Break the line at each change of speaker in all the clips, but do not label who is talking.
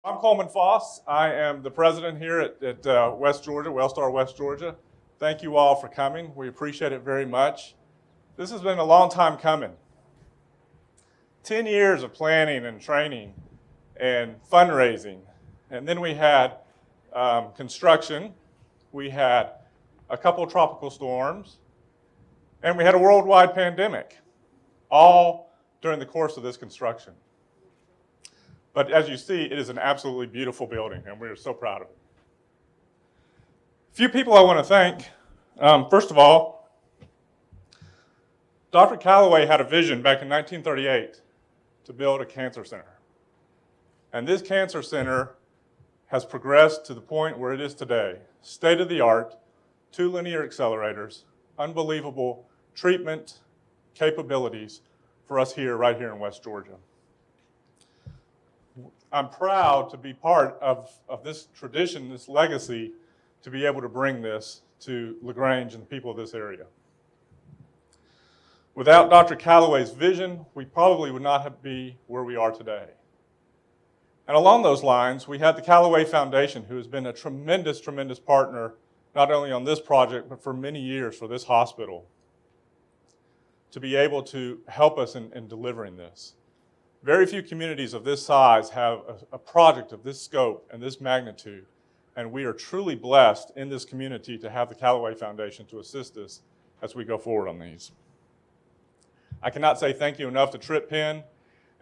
I'm Coleman Foss. I am the president here at West Georgia, Wellstar West Georgia. Thank you all for coming. We appreciate it very much. This has been a long time coming. 10 years of planning and training and fundraising. And then we had construction. We had a couple of tropical storms. And we had a worldwide pandemic, all during the course of this construction. But as you see, it is an absolutely beautiful building, and we are so proud of it. A few people I want to thank. First of all, Dr. Callaway had a vision back in 1938 to build a cancer center. And this cancer center has progressed to the point where it is today. State-of-the-art, 2 linear accelerators, unbelievable treatment capabilities for us here, right here in West Georgia. I'm proud to be part of this tradition, this legacy, to be able to bring this to LaGrange and the people of this area. Without Dr. Callaway's vision, we probably would not be where we are today. And along those lines, we had the Callaway Foundation, who has been a tremendous, tremendous partner, not only on this project, but for many years for this hospital, to be able to help us in delivering this. Very few communities of this size have a project of this scope and this magnitude, and we are truly blessed in this community to have the Callaway Foundation to assist us as we go forward on these. I cannot say thank you enough to Trip Penn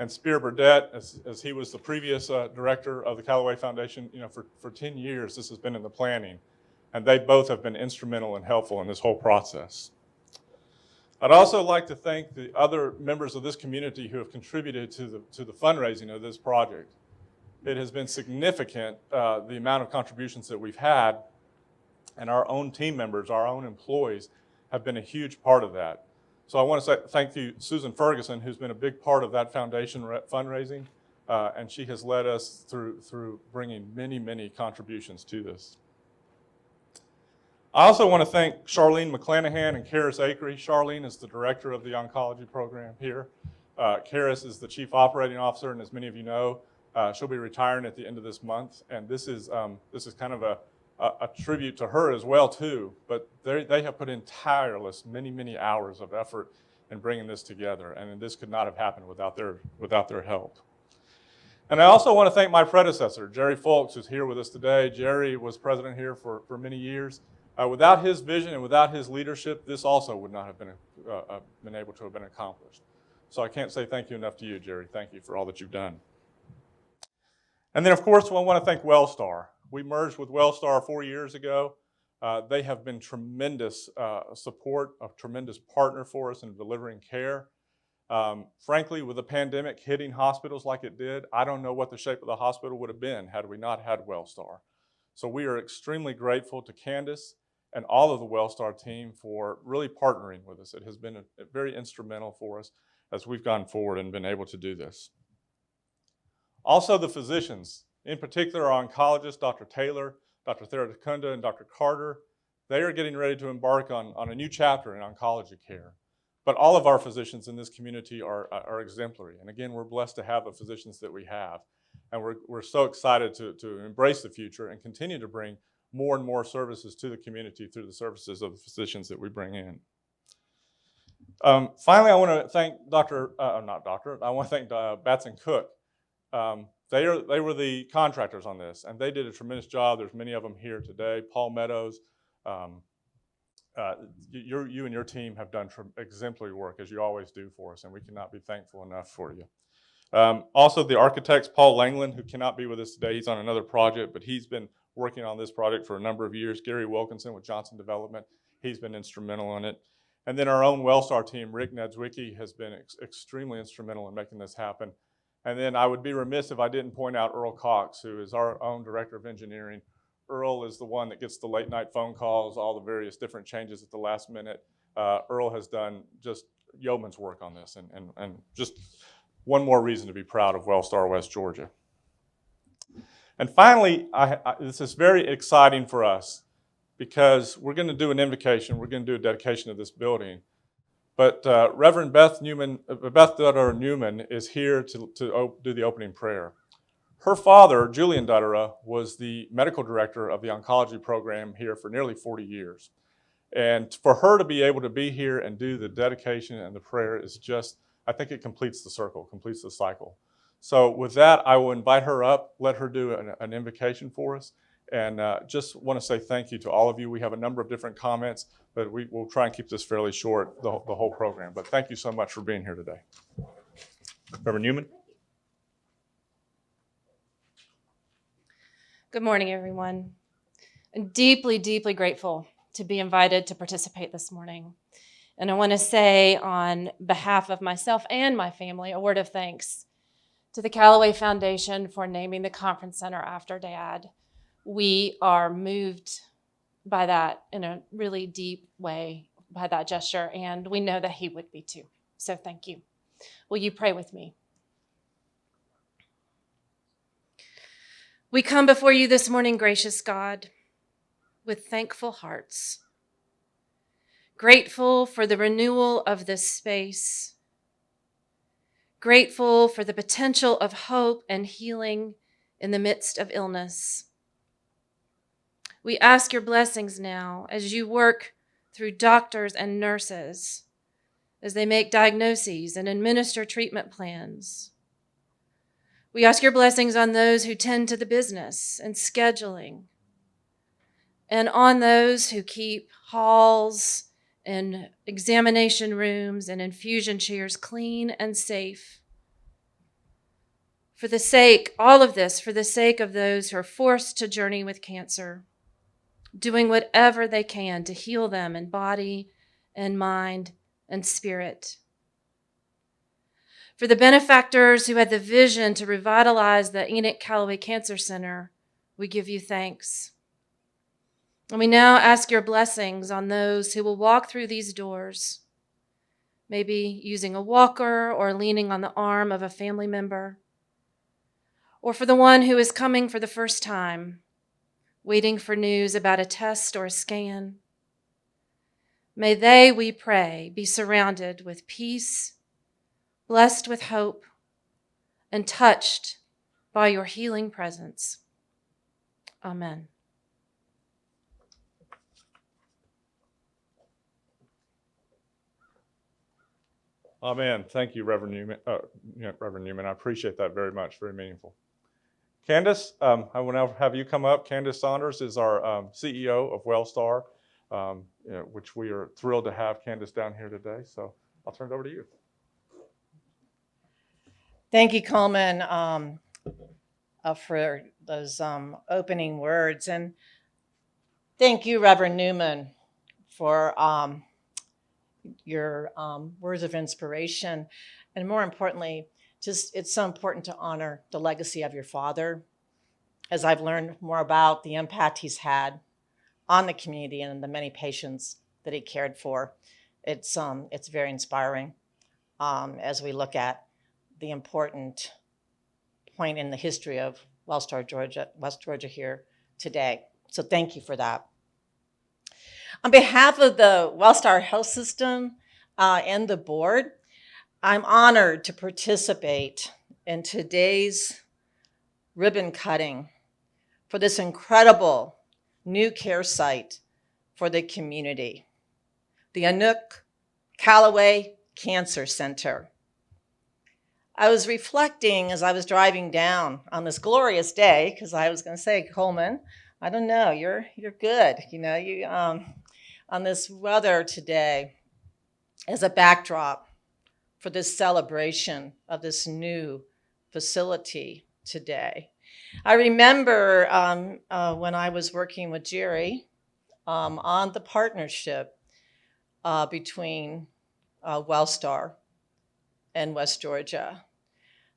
and Spear Burdett, as he was the previous director of the Callaway Foundation. You know, for 10 years, this has been in the planning, and they both have been instrumental and helpful in this whole process. I'd also like to thank the other members of this community who have contributed to the fundraising of this project. It has been significant, the amount of contributions that we've had, and our own team members, our own employees, have been a huge part of that. So I want to say thank you, Susan Ferguson, who's been a big part of that foundation fundraising, and she has led us through bringing many, many contributions to this. I also want to thank Charlene McClanahan and Karis Akery. Charlene is the director of the oncology program here. Karis is the chief operating officer, and as many of you know, she'll be retiring at the end of this month. And this is kind of a tribute to her as well too. But they have put in tireless, many, many hours of effort in bringing this together, and this could not have happened without their help. And I also want to thank my predecessor, Jerry Folks, who's here with us today. Jerry was president here for many years. Without his vision and without his leadership, this also would not have been able to have been accomplished. So I can't say thank you enough to you, Jerry. Thank you for all that you've done. And then, of course, I want to thank Wellstar. We merged with Wellstar 4 years ago. They have been tremendous support, a tremendous partner for us in delivering care. Frankly, with the pandemic hitting hospitals like it did, I don't know what the shape of the hospital would have been had we not had Wellstar. So we are extremely grateful to Candace and all of the Wellstar team for really partnering with us. It has been very instrumental for us as we've gone forward and been able to do this. Also the physicians, in particular our oncologists, Dr. Taylor, Dr. Therakunda, and Dr. Carter, they are getting ready to embark on a new chapter in oncology care. But all of our physicians in this community are exemplary. And again, we're blessed to have the physicians that we have. And we're so excited to embrace the future and continue to bring more and more services to the community through the services of the physicians that we bring in. Finally, I want to thank I want to thank Batson Cook. They were the contractors on this, and they did a tremendous job. There's many of them here today. Paul Meadows, you and your team have done exemplary work, as you always do for us, and we cannot be thankful enough for you. Also, the architects, Paul Langland, who cannot be with us today, he's on another project, but he's been working on this project for a number of years. Gary Wilkinson with Johnson Development, he's been instrumental in it. And then our own Wellstar team, Rick Nedzwicki, has been extremely instrumental in making this happen. And then I would be remiss if I didn't point out Earl Cox, who is our own director of engineering. Earl is the one that gets the late night phone calls, all the various different changes at the last minute. Earl has done just yeoman's work on this, and just one more reason to be proud of Wellstar West Georgia. And finally, this is very exciting for us because we're going to do an invocation. We're going to do a dedication of this building. But Reverend Beth Newman is here to do the opening prayer. Her father, Julian Duttera, was the medical director of the oncology program here for nearly 40 years. And for her to be able to be here and do the dedication and the prayer is just, I think it completes the circle, completes the cycle. So with that, I will invite her up, let her do an invocation for us, and just want to say thank you to all of you. We have a number of different comments, but we'll try and keep this fairly short, the whole program. But thank you so much for being here today. Reverend Newman.
Good morning, everyone. I'm deeply, deeply grateful to be invited to participate this morning. And I want to say on behalf of myself and my family, a word of thanks to the Callaway Foundation for naming the conference center after Dad. We are moved by that in a really deep way, by that gesture, and we know that he would be too. So thank you. Will you pray with me? We come before you this morning, gracious God, with thankful hearts, grateful for the renewal of this space, grateful for the potential of hope and healing in the midst of illness. We ask your blessings now as you work through doctors and nurses, as they make diagnoses and administer treatment plans. We ask your blessings on those who tend to the business and scheduling, and on those who keep halls and examination rooms and infusion chairs clean and safe. For the sake, all of this, for the sake of those who are forced to journey with cancer, doing whatever they can to heal them in body and mind and spirit. For the benefactors who had the vision to revitalize the Enoch Callaway Cancer Center, we give you thanks. And we now ask your blessings on those who will walk through these doors, maybe using a walker or leaning on the arm of a family member, or for the one who is coming for the first time, waiting for news about a test or a scan. May they, we pray, be surrounded with peace, blessed with hope, and touched by your healing presence. Amen.
Amen. Thank you, Reverend Newman. Reverend Newman, I appreciate that very much. Very meaningful. Candace, I will now have you come up. Candace Saunders is our CEO of Wellstar, which we are thrilled to have Candace down here today. So I'll turn it over to you.
Thank you, Coleman, for those opening words. And thank you, Reverend Newman, for your words of inspiration. And more importantly, just it's so important to honor the legacy of your father. As I've learned more about the impact he's had on the community and the many patients that he cared for, it's very inspiring as we look at the important point in the history of West Georgia here today. So thank you for that. On behalf of the Wellstar Health System and the board, I'm honored to participate in today's ribbon cutting for this incredible new care site for the community, the Enoch Callaway Cancer Center. I was reflecting as I was driving down on this glorious day, because I was going to say, Coleman, I don't know, you're good, you on this weather today as a backdrop for this celebration of this new facility today. I remember when I was working with Jerry on the partnership between Wellstar and West Georgia.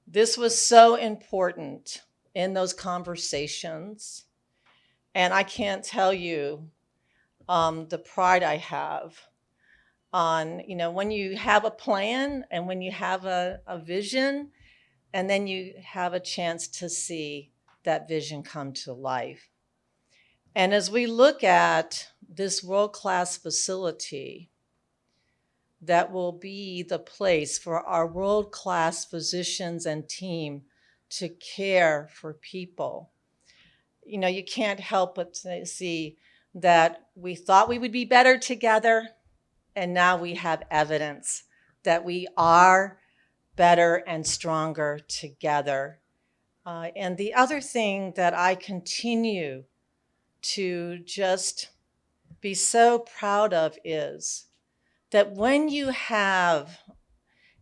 This was so important in those conversations. And I can't tell you the pride I have on, when you have a plan and when you have a vision, and then you have a chance to see that vision come to life. And as we look at this world-class facility that will be the place for our world-class physicians and team to care for people. You know, you can't help but to see that we thought we would be better together, and now we have evidence that we are better and stronger together. And the other thing that I continue to just be so proud of is that when you have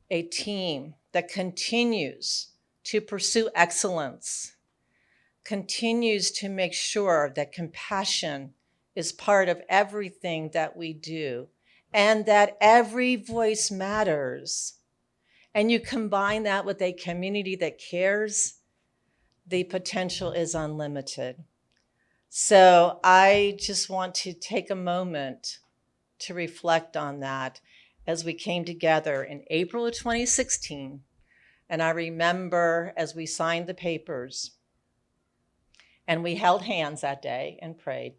a team that continues to pursue excellence, continues to make sure that compassion is part of everything that we do, and that every voice matters, and you combine that with a community that cares, the potential is unlimited. So I just want to take a moment to reflect on that as we came together in April of 2016. And I remember as we signed the papers and we held hands that day and prayed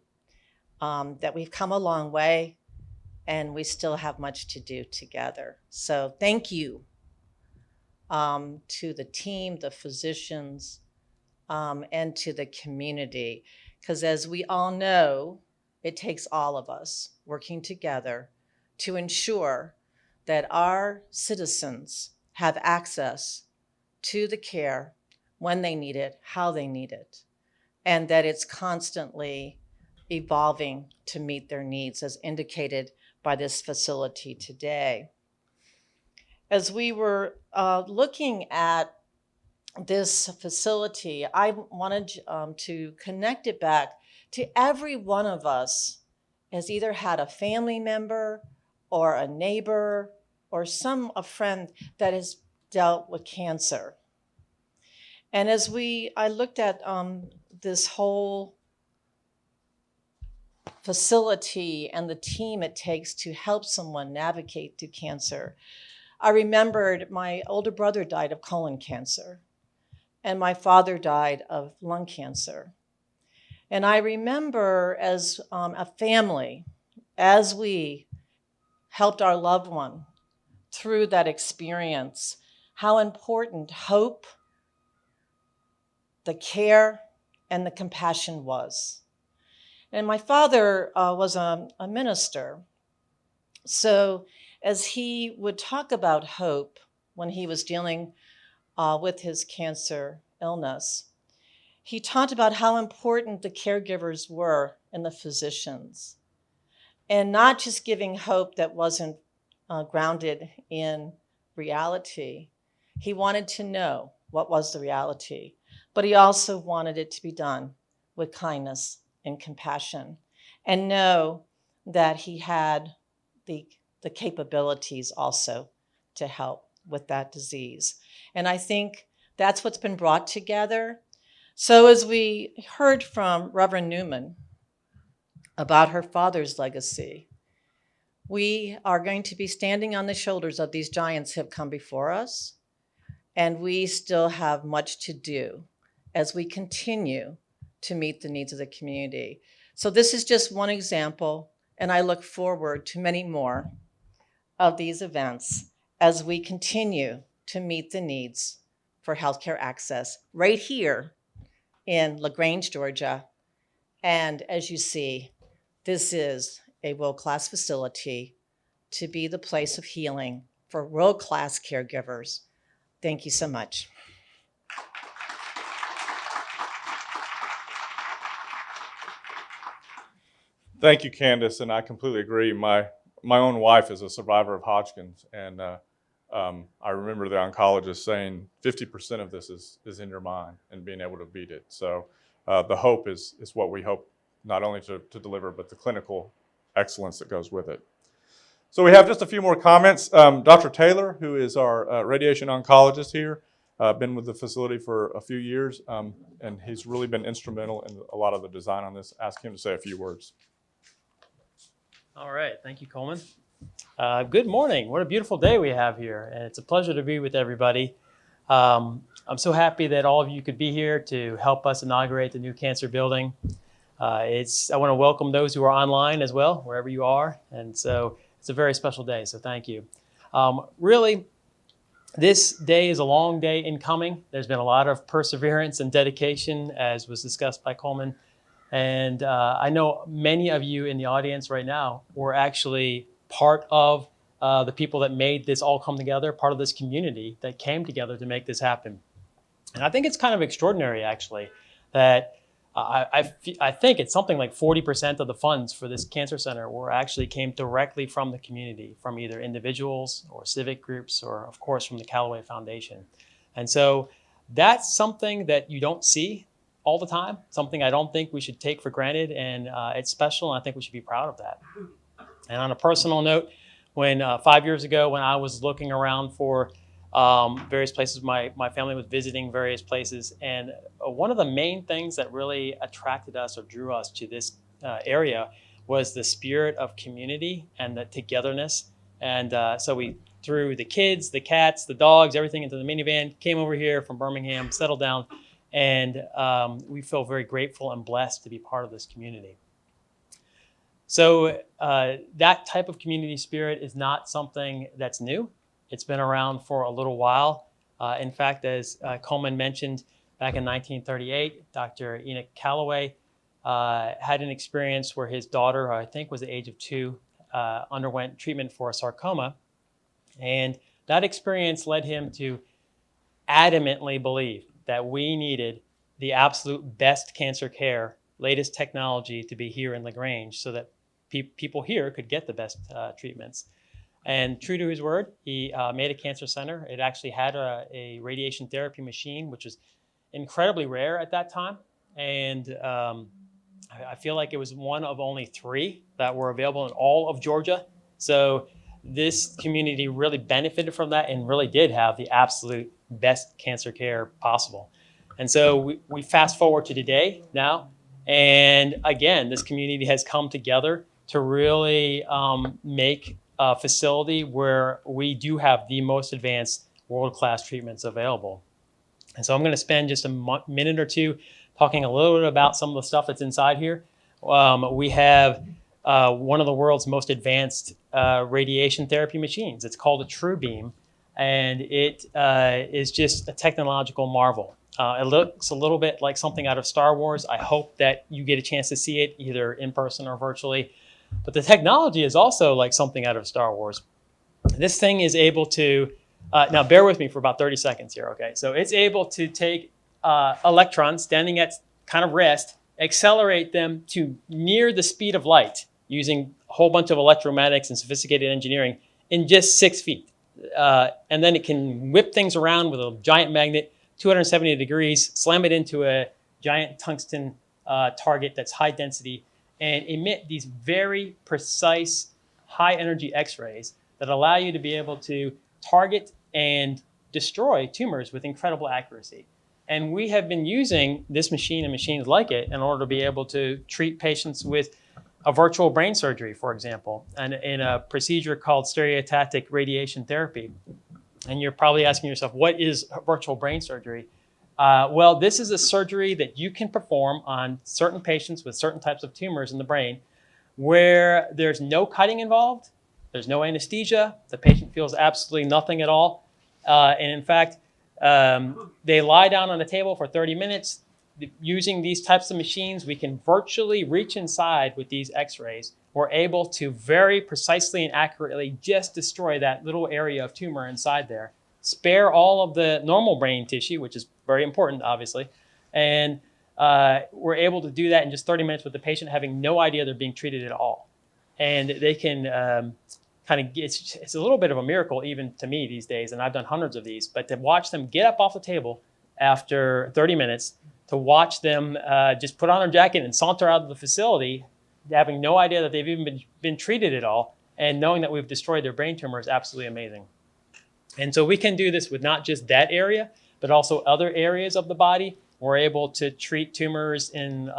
that we've come a long way and we still have much to do together. So thank you to the team, the physicians, and to the community. Because as we all know, it takes all of us working together to ensure that our citizens have access to the care when they need it, how they need it, and that it's constantly evolving to meet their needs, as indicated by this facility today. As we were looking at this facility, I wanted to connect it back to every one of us has either had a family member or a neighbor or a friend that has dealt with cancer. And as I looked at this whole facility and the team it takes to help someone navigate through cancer, I remembered my older brother died of colon cancer, and my father died of lung cancer. And I remember as a family, as we helped our loved one through that experience, how important hope, the care, and the compassion was. And my father was a minister. So as he would talk about hope when he was dealing with his cancer illness, he talked about how important the caregivers were and the physicians, and not just giving hope that wasn't grounded in reality. He wanted to know what was the reality, but he also wanted it to be done with kindness and compassion, and know that he had the capabilities also to help with that disease. And I think that's what's been brought together. So as we heard from Reverend Newman about her father's legacy, we are going to be standing on the shoulders of these giants who have come before us, and we still have much to do as we continue to meet the needs of the community. So this is just one example, and I look forward to many more of these events as we continue to meet the needs for healthcare access right here in LaGrange, Georgia. And as you see, this is a world-class facility to be the place of healing for world-class caregivers. Thank you so much.
Thank you, Candace, and I completely agree. My own wife is a survivor of Hodgkin's, and I remember the oncologist saying 50% of this is in your mind and being able to beat it. So the hope is what we hope not only to deliver, but the clinical excellence that goes with it. So we have just a few more comments. Dr. Taylor, who is our radiation oncologist here, been with the facility for a few years, and he's really been instrumental in a lot of the design on this. Ask him to say a few words.
All right, thank you, Coleman. Good morning. What a beautiful day we have here, and it's a pleasure to be with everybody. I'm so happy that all of you could be here to help us inaugurate the new cancer building. I want to welcome those who are online as well, wherever you are, and so it's a very special day, so thank you. Really, This day is a long day in coming. There's been a lot of perseverance and dedication, as was discussed by Coleman. And I know many of you in the audience right now were actually part of the people that made this all come together, part of this community that came together to make this happen. And I think it's kind of extraordinary, actually, that I think it's something like 40% of the funds for this cancer center actually came directly from the community, from either individuals or civic groups, or of course from the Callaway Foundation. And so that's something that you don't see all the time, something I don't think we should take for granted, and it's special, and I think we should be proud of that. And on a personal note, when 5 years ago, when I was looking around for various places, my family was visiting various places, and one of the main things that really attracted us or drew us to this area was the spirit of community and the togetherness. And so we threw the kids, the cats, the dogs, everything into the minivan, came over here from Birmingham, settled down, and we feel very grateful and blessed to be part of this community. So that type of community spirit is not something that's new. It's been around for a little while. In fact, as Coleman mentioned, back in 1938, Dr. Enoch Callaway had an experience where his daughter, I think was the age of 2, underwent treatment for a sarcoma. And that experience led him to adamantly believe that we needed the absolute best cancer care, latest technology to be here in LaGrange so that people here could get the best treatments. And true to his word, he made a cancer center. It actually had a radiation therapy machine, which was incredibly rare at that time. And I feel like it was one of only 3 that were available in all of Georgia. So this community really benefited from that and really did have the absolute best cancer care possible. And so we fast forward to today now. And again, this community has come together to really make a facility where we do have the most advanced world-class treatments available. And so I'm going to spend just a minute or two talking a little bit about some of the stuff that's inside here. We have one of the world's most advanced radiation therapy machines. It's called a TrueBeam, and it is just a technological marvel. It looks a little bit like something out of Star Wars. I hope that you get a chance to see it either in person or virtually. But the technology is also like something out of Star Wars. This thing is able to, now bear with me for about 30 seconds here, okay? So it's able to take electrons standing at kind of rest, accelerate them to near the speed of light using a whole bunch of electromagnetics and sophisticated engineering in just 6 feet. And then it can whip things around with a giant magnet, 270 degrees, slam it into a giant tungsten target that's high density, and emit these very precise, high-energy X-rays that allow you to be able to target and destroy tumors with incredible accuracy. And we have been using this machine and machines like it in order to be able to treat patients with a virtual brain surgery, for example, and in a procedure called stereotactic radiation therapy. And you're probably asking yourself, what is virtual brain surgery? Well, this is a surgery that you can perform on certain patients with certain types of tumors in the brain where there's no cutting involved, there's no anesthesia, the patient feels absolutely nothing at all. And in fact, they lie down on a table for 30 minutes. Using these types of machines, we can virtually reach inside with these X-rays. We're able to very precisely and accurately just destroy that little area of tumor inside there, spare all of the normal brain tissue, which is very important, obviously. And we're able to do that in just 30 minutes with the patient having no idea they're being treated at all. And they can it's a little bit of a miracle even to me these days, and I've done hundreds of these, but to watch them get up off the table after 30 minutes, to watch them just put on their jacket and saunter out of the facility, having no idea that they've even been treated at all, and knowing that we've destroyed their brain tumor is absolutely amazing. And so we can do this with not just that area, but also other areas of the body. We're able to treat tumors in,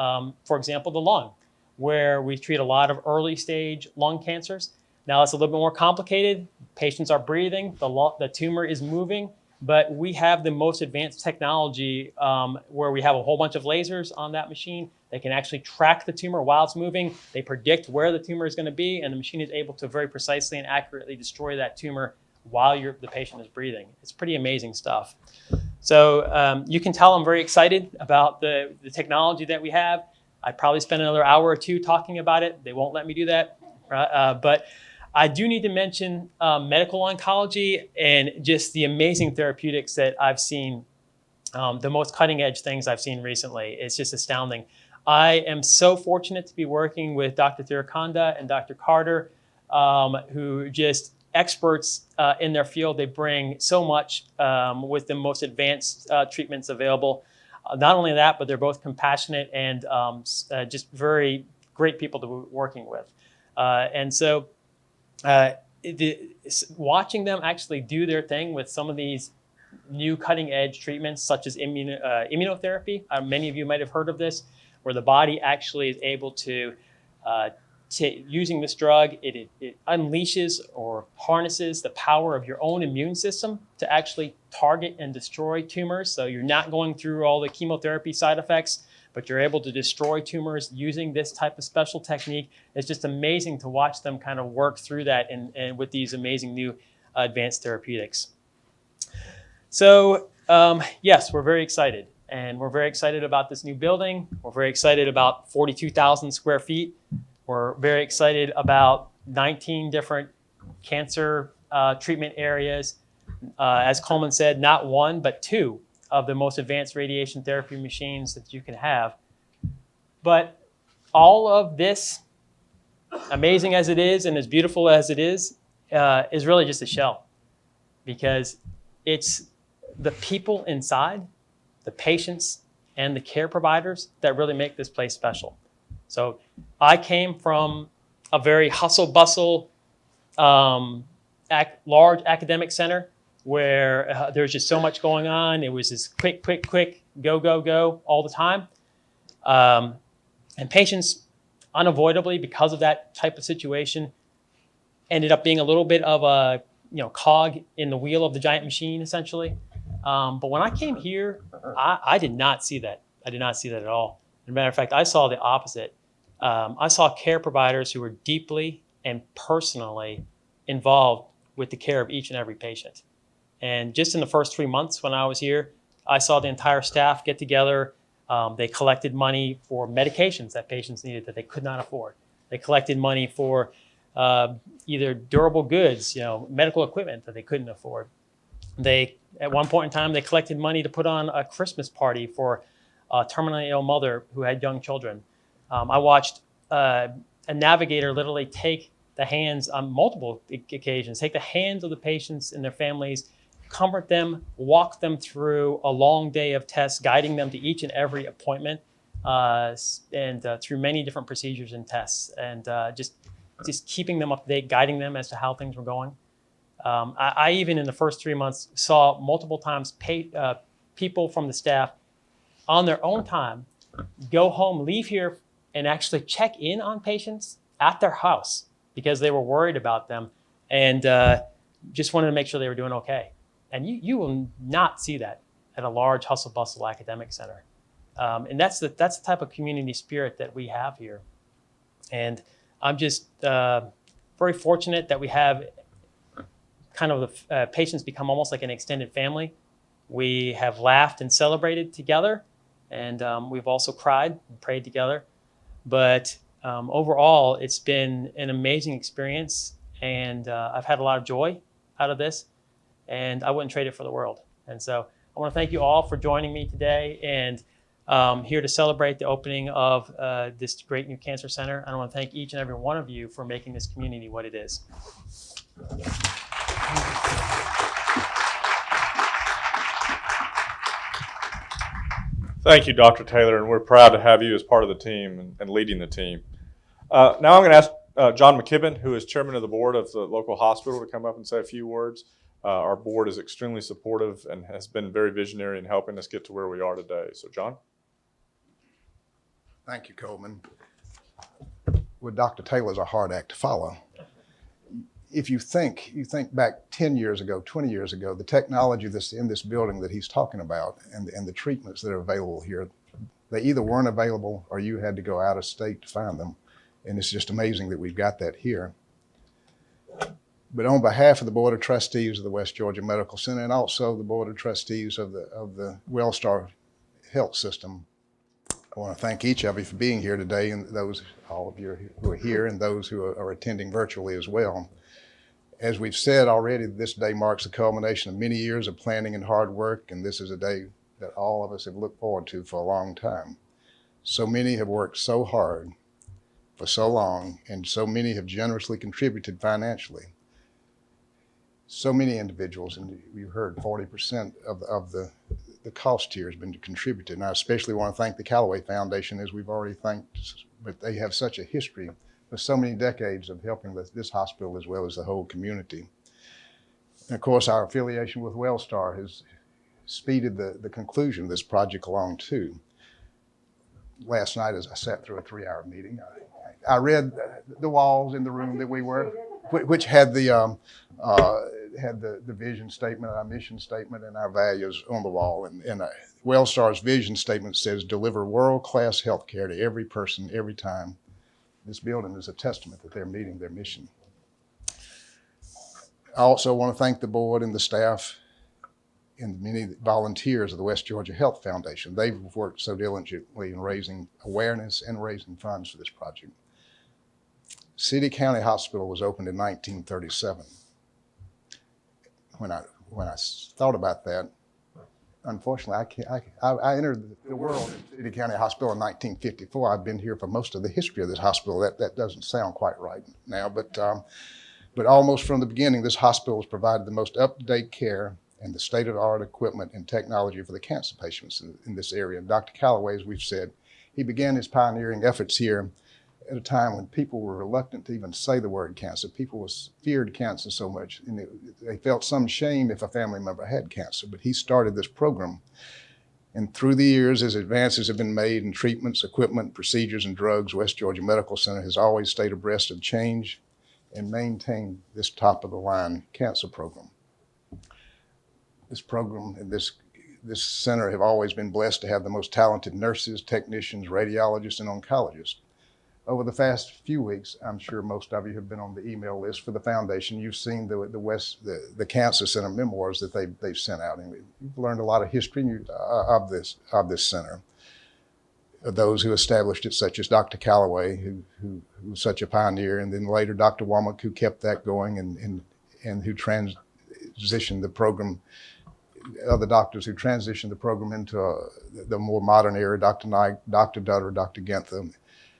for example, the lung, where we treat a lot of early stage lung cancers. Now it's a little bit more complicated. Patients are breathing, the tumor is moving, but we have the most advanced technology where we have a whole bunch of lasers on that machine. They can actually track the tumor while it's moving. They predict where the tumor is going to be, and the machine is able to very precisely and accurately destroy that tumor while the patient is breathing. It's pretty amazing stuff. So you can tell I'm very excited about the technology that we have. I'd probably spend another hour or two talking about it. They won't let me do that. But I do need to mention medical oncology and just the amazing therapeutics that I've seen, the most cutting edge things I've seen recently. It's just astounding. I am so fortunate to be working with Dr. Thirakonda and Dr. Carter, who just experts in their field. They bring so much with the most advanced treatments available. Not only that, but they're both compassionate and just very great people to be working with. And so watching them actually do their thing with some of these new cutting edge treatments, such as immunotherapy. Many of you might have heard of this, where the body actually is able to using this drug, it unleashes or harnesses the power of your own immune system to actually target and destroy tumors. So you're not going through all the chemotherapy side effects, but you're able to destroy tumors using this type of special technique. It's just amazing to watch them kind of work through that and with these amazing new advanced therapeutics. So yes, we're very excited. And we're very excited about this new building. We're very excited about 42,000 square feet. We're very excited about 19 different cancer treatment areas. As Coleman said, not one, but two of the most advanced radiation therapy machines that you can have. But all of this, amazing as it is and as beautiful as it is really just a shell. Because it's the people inside, the patients, and the care providers that really make this place special. So I came from a very hustle-bustle, large academic center where there's just so much going on. It was just quick, go, go, go all the time. And patients, unavoidably, because of that type of situation, ended up being a little bit of a cog in the wheel of the giant machine, essentially. But when I came here, I did not see that. I did not see that at all. As a matter of fact, I saw the opposite. I saw care providers who were deeply and personally involved with the care of each and every patient. And just in the first 3 months when I was here, I saw the entire staff get together. They collected money for medications that patients needed that they could not afford. They collected money for either durable goods, medical equipment that they couldn't afford. At one point in time, they collected money to put on a Christmas party for a terminally ill mother who had young children. I watched a navigator literally take the hands on multiple occasions, take the hands of the patients and their families, comfort them, walk them through a long day of tests, guiding them to each and every appointment, and through many different procedures and tests, and just keeping them up to date, guiding them as to how things were going. I even in the first 3 months saw multiple times people from the staff on their own time go home, leave here, and actually check in on patients at their house because they were worried about them and just wanted to make sure they were doing okay. And you will not see that at a large hustle-bustle academic center. And that's the type of community spirit that we have here. And I'm just very fortunate that we have kind of the patients become almost like an extended family. We have laughed and celebrated together, and we've also cried and prayed together. But overall, it's been an amazing experience, and I've had a lot of joy out of this, and I wouldn't trade it for the world. And so I want to thank you all for joining me today, and here to celebrate the opening of this great new cancer center. And I want to thank each and every one of you for making this community what it is.
Thank you, Dr. Taylor, and we're proud to have you as part of the team and leading the team. Now I'm going to ask John Mckibben, who is chairman of the board of the local hospital, to come up and say a few words. Our board is extremely supportive and has been very visionary in helping us get to where we are today. So, John?
Thank you, Coleman. Well, Dr. Taylor's a hard act to follow. If you think back 10 years ago, 20 years ago, the technology that's in this building that he's talking about and the treatments that are available here, they either weren't available or you had to go out of state to find them. And it's just amazing that we've got that here. But on behalf of the Board of Trustees of the West Georgia Medical Center and also the Board of Trustees of the Wellstar Health System, I want to thank each of you for being here today, and all of you who are here and those who are attending virtually as well. As we've said already, this day marks the culmination of many years of planning and hard work, and this is a day that all of us have looked forward to for a long time. So many have worked so hard for so long, and so many have generously contributed financially. So many individuals, and you heard 40% of the cost here has been contributed. And I especially want to thank the Callaway Foundation, as we've already thanked, but they have such a history with so many decades of helping this hospital as well as the whole community. And of course, our affiliation with Wellstar has speeded the conclusion of this project along too. Last night, as I sat through a 3-hour meeting, I read the walls in the room that we were, which had the vision statement, our mission statement, and our values on the wall. And Wellstar's vision statement says, "Deliver world-class health care to every person, every time." This building is a testament that they're meeting their mission. I also want to thank the board and the staff and the many volunteers of the West Georgia Health Foundation. They've worked so diligently in raising awareness and raising funds for this project. City County Hospital was opened in 1937. When I thought about that, unfortunately, I entered the world at City County Hospital in 1954. I've been here for most of the history of this hospital. That doesn't sound quite right now, but almost from the beginning, this hospital has provided the most up-to-date care and the state-of-the-art equipment and technology for the cancer patients in this area. And Dr. Callaway, as we've said, he began his pioneering efforts here at a time when people were reluctant to even say the word cancer. People feared cancer so much, and they felt some shame if a family member had cancer. But he started this program. And through the years, as advances have been made in treatments, equipment, procedures, and drugs, West Georgia Medical Center has always stayed abreast of change and maintained this top-of-the-line cancer program. This program and this center have always been blessed to have the most talented nurses, technicians, radiologists, and oncologists. Over the past few weeks, I'm sure most of you have been on the email list for the foundation. You've seen the Cancer Center memoirs that they've sent out, and you've learned a lot of history of this center. Those who established it, such as Dr. Callaway, who was such a pioneer, and then later Dr. Womack, who kept that going and who transitioned the program. Other doctors who transitioned the program into the more modern era, Dr. Knight, Dr. Dutter, Dr. Ginther.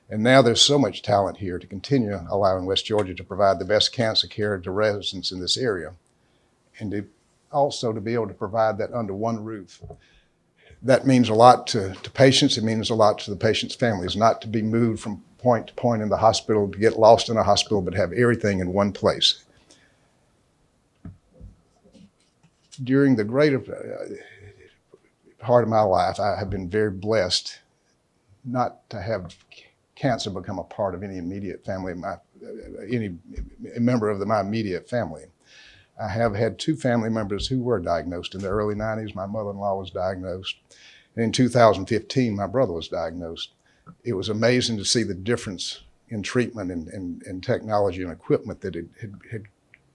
And now there's so much talent here to continue allowing West Georgia to provide the best cancer care to residents in this area, and also to be able to provide that under one roof. That means a lot to patients. It means a lot to the patients' families, not to be moved from point to point in the hospital, to get lost in a hospital, but have everything in one place. During the greater part of my life, I have been very blessed not to have cancer become a part of any immediate family, any member of my immediate family. I have had 2 family members who were diagnosed in the early 90s. My mother-in-law was diagnosed. And in 2015, my brother was diagnosed. It was amazing to see the difference in treatment and technology and equipment that had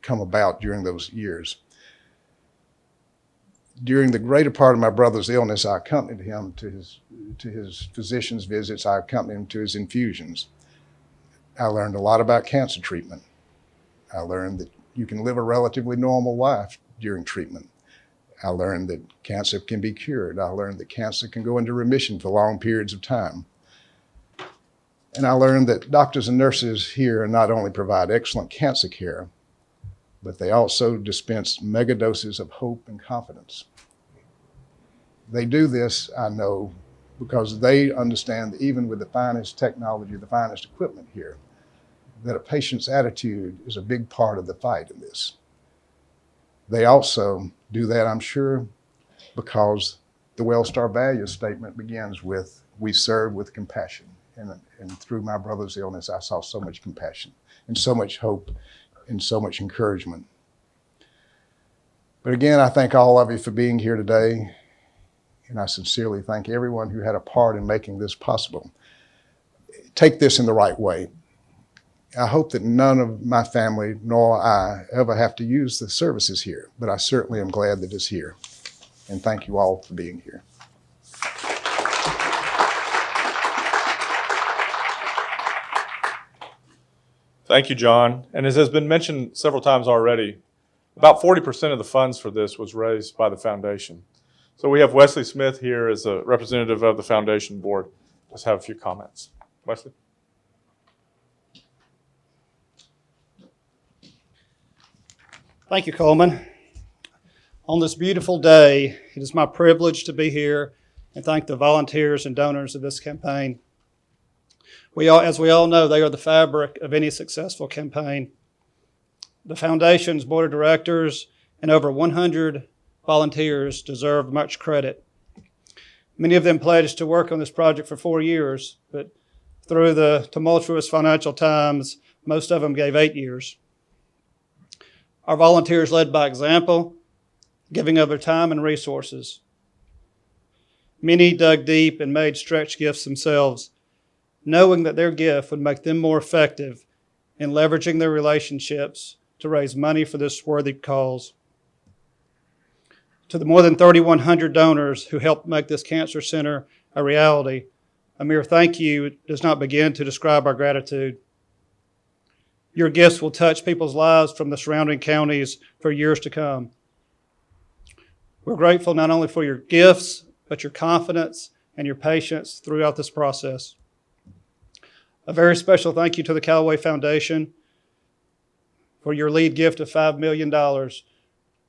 come about during those years. During the greater part of my brother's illness, I accompanied him to his physician's visits. I accompanied him to his infusions. I learned a lot about cancer treatment. I learned that you can live a relatively normal life during treatment. I learned that cancer can be cured. I learned that cancer can go into remission for long periods of time. And I learned that doctors and nurses here not only provide excellent cancer care, but they also dispense mega doses of hope and confidence. They do this, I know, because they understand that even with the finest technology, the finest equipment here, that a patient's attitude is a big part of the fight in this. They also do that, I'm sure, because the Wellstar value statement begins with, "We serve with compassion." And through my brother's illness, I saw so much compassion and so much hope and so much encouragement. But again, I thank all of you for being here today, and I sincerely thank everyone who had a part in making this possible. Take this in the right way. I hope that none of my family nor I ever have to use the services here, but I certainly am glad that it's here. And thank you all for being here.
Thank you, John. And as has been mentioned several times already, about 40% of the funds for this was raised by the foundation. So we have Wesley Smith here as a representative of the foundation board. Let's have a few comments. Wesley?
Thank you, Coleman. On this beautiful day, it is my privilege to be here and thank the volunteers and donors of this campaign. As we all know, they are the fabric of any successful campaign. The foundation's board of directors and over 100 volunteers deserve much credit. Many of them pledged to work on this project for 4 years, but through the tumultuous financial times, most of them gave 8 years. Our volunteers led by example, giving of their time and resources. Many dug deep and made stretch gifts themselves, knowing that their gift would make them more effective in leveraging their relationships to raise money for this worthy cause. To the more than 3,100 donors who helped make this cancer center a reality, a mere thank you does not begin to describe our gratitude. Your gifts will touch people's lives from the surrounding counties for years to come. We're grateful not only for your gifts, but your confidence and your patience throughout this process. A very special thank you to the Callaway Foundation for your lead gift of $5 million.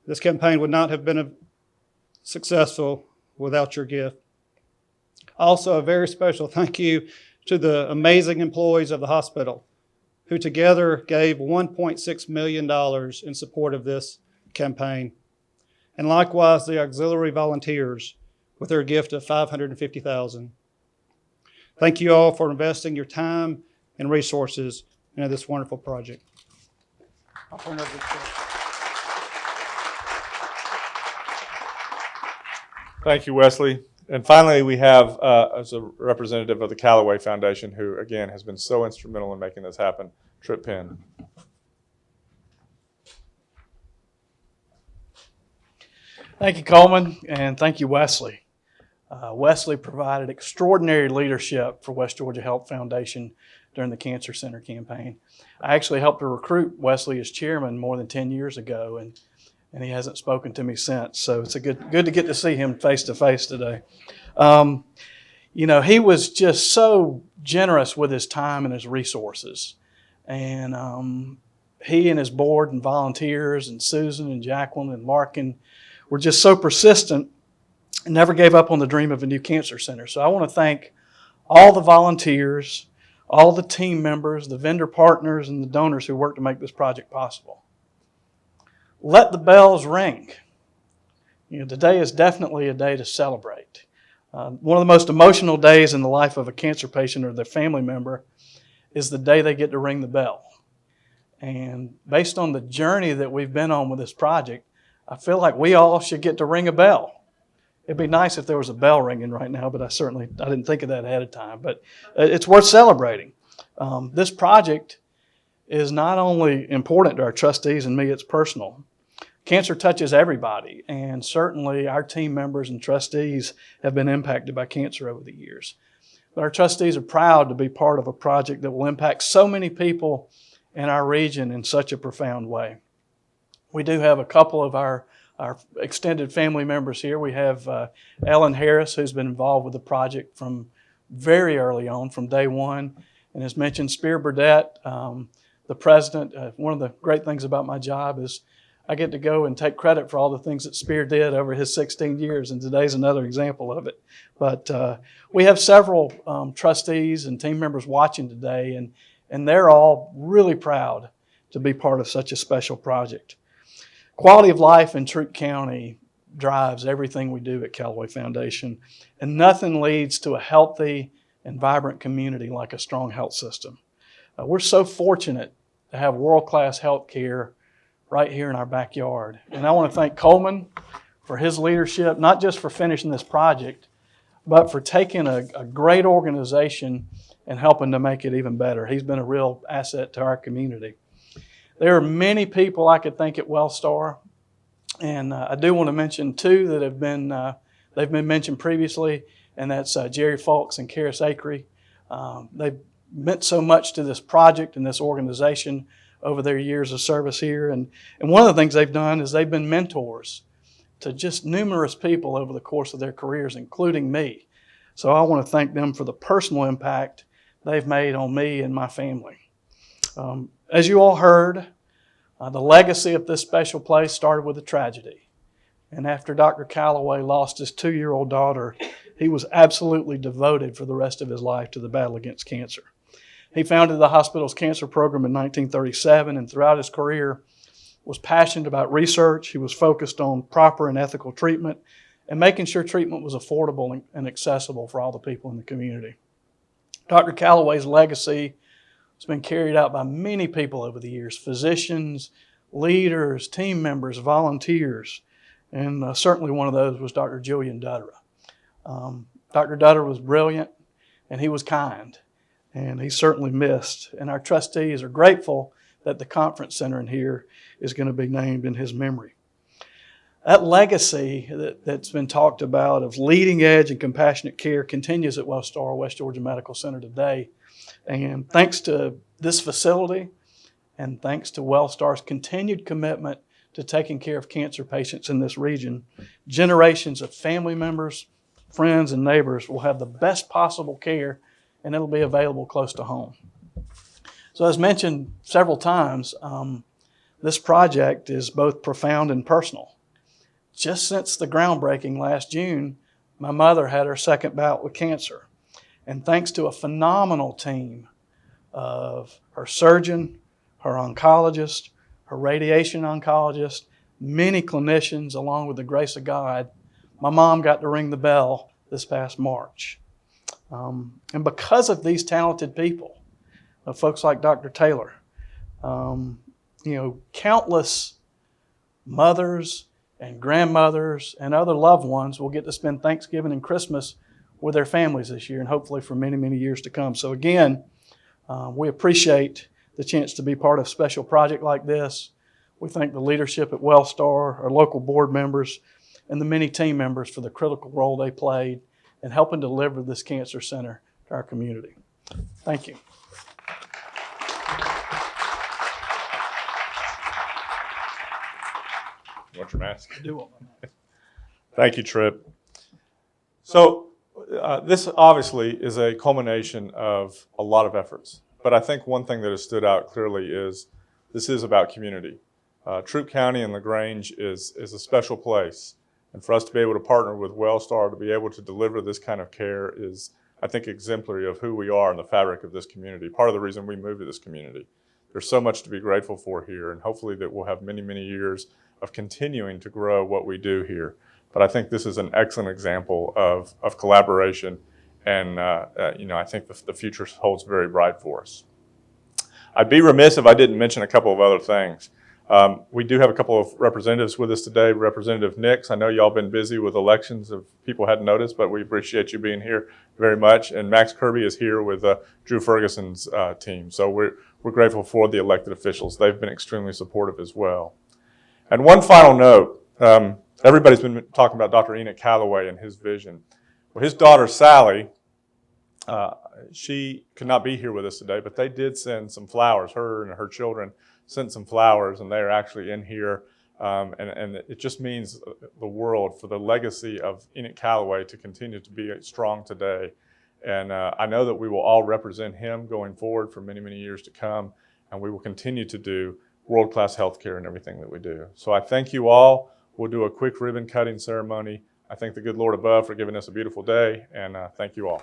This campaign would not have been successful without your gift. Also, a very special thank you to the amazing employees of the hospital who together gave $1.6 million in support of this campaign. And likewise, the auxiliary volunteers with their gift of $550,000. Thank you all for investing your time and resources into this wonderful project. I'll turn it over to you.
Thank you, Wesley. And finally, we have, as a representative of the Callaway Foundation, who, again, has been so instrumental in making this happen, Trip Penn.
Thank you, Coleman, and thank you, Wesley. Wesley provided extraordinary leadership for West Georgia Health Foundation during the Cancer Center campaign. I actually helped to recruit Wesley as chairman more than 10 years ago, and he hasn't spoken to me since. So it's good to get to see him face to face today. He was just so generous with his time and his resources. And he and his board and volunteers and Susan and Jacqueline and Larkin were just so persistent and never gave up on the dream of a new cancer center. So I want to thank all the volunteers, all the team members, the vendor partners, and the donors who worked to make this project possible. Let the bells ring. Today is definitely a day to celebrate. One of the most emotional days in the life of a cancer patient or their family member is the day they get to ring the bell. And based on the journey that we've been on with this project, I feel like we all should get to ring a bell. It'd be nice if there was a bell ringing right now, but I didn't think of that ahead of time. But it's worth celebrating. This project is not only important to our trustees and me, it's personal. Cancer touches everybody, and certainly our team members and trustees have been impacted by cancer over the years. But our trustees are proud to be part of a project that will impact so many people in our region in such a profound way. We do have a couple of our extended family members here. We have Ellen Harris, who's been involved with the project from very early on, from day one. And as mentioned, Spear Burdett, the president. One of the great things about my job is I get to go and take credit for all the things that Spear did over his 16 years, and today's another example of it. But we have several trustees and team members watching today, and they're all really proud to be part of such a special project. Quality of life in Troup County drives everything we do at Callaway Foundation, and nothing leads to a healthy and vibrant community like a strong health system. We're so fortunate to have world-class health care right here in our backyard. And I want to thank Coleman for his leadership, not just for finishing this project, but for taking a great organization and helping to make it even better. He's been a real asset to our community. There are many people I could thank at Wellstar, and I do want to mention two that have been they've been mentioned previously, and that's Jerry Fulks and Karis Akery. They've meant so much to this project and this organization over their years of service here, and one of the things they've done is they've been mentors to just numerous people over the course of their careers, including me. So I want to thank them for the personal impact they've made on me and my family. As you all heard, the legacy of this special place started with a tragedy. And after Dr. Callaway lost his 2-year-old daughter, he was absolutely devoted for the rest of his life to the battle against cancer. He founded the hospital's cancer program in 1937, and throughout his career was passionate about research. He was focused on proper and ethical treatment and making sure treatment was affordable and accessible for all the people in the community. Dr. Callaway's legacy has been carried out by many people over the years: physicians, leaders, team members, volunteers, and certainly one of those was Dr. Julian Duttera. Dr. Duttera was brilliant, and he was kind, and he's certainly missed. And our trustees are grateful that the conference center in here is going to be named in his memory. That legacy that's been talked about of leading edge and compassionate care continues at Wellstar West Georgia Medical Center today. And thanks to this facility and thanks to Wellstar's continued commitment to taking care of cancer patients in this region, generations of family members, friends, and neighbors will have the best possible care, and it'll be available close to home. So as mentioned several times, this project is both profound and personal. Just since the groundbreaking last June, my mother had her second bout with cancer. And thanks to a phenomenal team of her surgeon, her oncologist, her radiation oncologist, many clinicians, along with the grace of God, my mom got to ring the bell this past March. And because of these talented people, folks like Dr. Taylor, countless mothers and grandmothers and other loved ones will get to spend Thanksgiving and Christmas with their families this year, and hopefully for many, many years to come. So again, we appreciate the chance to be part of a special project like this. We thank the leadership at Wellstar, our local board members, and the many team members for the critical role they played in helping deliver this cancer center to our community. Thank you.
You want your mask?
Do what?
Thank you, Tripp. So this obviously is a culmination of a lot of efforts, but I think one thing that has stood out clearly is this is about community. Troup County and LaGrange is a special place, and for us to be able to partner with Wellstar to be able to deliver this kind of care is, I think, exemplary of who we are in the fabric of this community. Part of the reason we moved to this community. There's so much to be grateful for here, and hopefully that we'll have many, many years of continuing to grow what we do here. But I think this is an excellent example of collaboration, and I think the future holds very bright for us. I'd be remiss if I didn't mention a couple of other things. We do have a couple of representatives with us today. Representative Nix, I know y'all been busy with elections, if people hadn't noticed, but we appreciate you being here very much. And Max Kirby is here with Drew Ferguson's team. So we're grateful for the elected officials. They've been extremely supportive as well. And one final note, everybody's been talking about Dr. Enoch Callaway and his vision. Well, his daughter, Sally, she could not be here with us today, but they did send some flowers. Her and her children sent some flowers, and they are actually in here. And it just means the world for the legacy of Enoch Callaway to continue to be strong today. And I know that we will all represent him going forward for many, many years to come, and we will continue to do world-class healthcare in everything that we do. So I thank you all. We'll do a quick ribbon cutting ceremony. I thank the good Lord above for giving us a beautiful day, and thank you all.